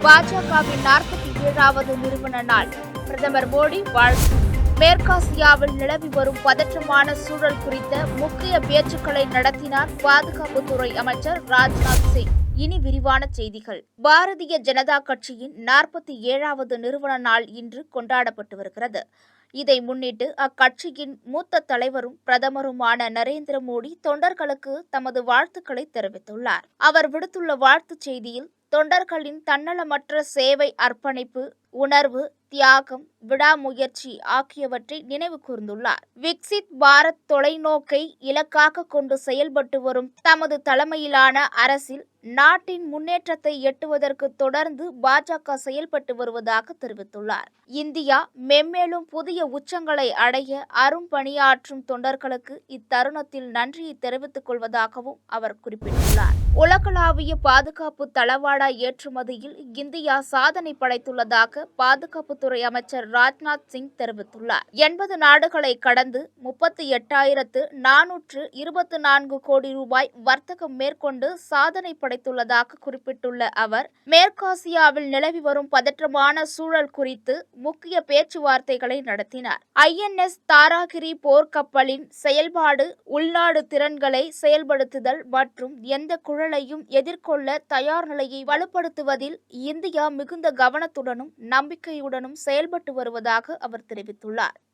பாஜகவின் 47வது நிறுவன நாள். பிரதமர் மோடி வாழ்த்து. மேற்காசியாவில் நிலவி வரும் பதற்றமான சூழல் குறித்த முக்கிய பேச்சுக்களை நடத்தினார் பாதுகாப்புத்துறை அமைச்சர் ராஜ்நாத் சிங். இனி விரிவான செய்திகள். பாரதிய ஜனதா கட்சியின் 47வது நிறுவன நாள் இன்று கொண்டாடப்பட்டு வருகிறது. இதை முன்னிட்டு அக்கட்சியின் மூத்த தலைவரும் பிரதமருமான நரேந்திர மோடி தொண்டர்களுக்கு தமது வாழ்த்துக்களை தெரிவித்துள்ளார். அவர் விடுத்துள்ள வாழ்த்துச் செய்தியில், தொண்டர்களின் தன்னலமற்ற சேவை, அர்ப்பணிப்பு உணர்வு, தியாகம், விடாமுயற்சி ஆகியவற்றை நினைவு கூர்ந்துள்ளார். விக்சித் பாரத் தொலைநோக்கை இலக்காக கொண்டு செயல்பட்டு வரும் தமது தலைமையிலான அரசில் நாட்டின் முன்னேற்றத்தை எட்டுவதற்கு தொடர்ந்து பாஜக செயல்பட்டு வருவதாக தெரிவித்துள்ளார். இந்தியா மென்மேலும் புதிய உச்சங்களை அடைய அரும்பணியாற்றும் தொண்டர்களுக்கு இத்தருணத்தில் நன்றியை தெரிவித்துக் கொள்வதாகவும் அவர் குறிப்பிட்டுள்ளார். உலகளாவிய பாதுகாப்பு தளவாட ஏற்றுமதியில் இந்தியா சாதனை படைத்துள்ளதாக பாதுகாப்புத்துறை அமைச்சர் ராஜ்நாத் சிங் தெரிவித்துள்ளார். 80 நாடுகளை கடந்து 38,424 கோடி ரூபாய் வர்த்தகம் மேற்கொண்டு சாதனை படைத்துள்ளதாக குறிப்பிட்டுள்ள அவர், மேற்காசியாவில் நிலவி வரும் பதற்றமான சூழல் குறித்து முக்கிய பேச்சுவார்த்தைகளை நடத்தினார். INS தாராகிரி போர்க்கப்பலின் செயல்பாடு, உள்நாடு திறன்களை செயல்படுத்துதல் மற்றும் எந்த குழலையும் எதிர்கொள்ள தயார் நிலையை வலுப்படுத்துவதில் இந்தியா மிகுந்த கவனத்துடனும் நம்பிக்கையுடனும் செயல்பட்டு வருவதாக அவர் தெரிவித்துள்ளார்.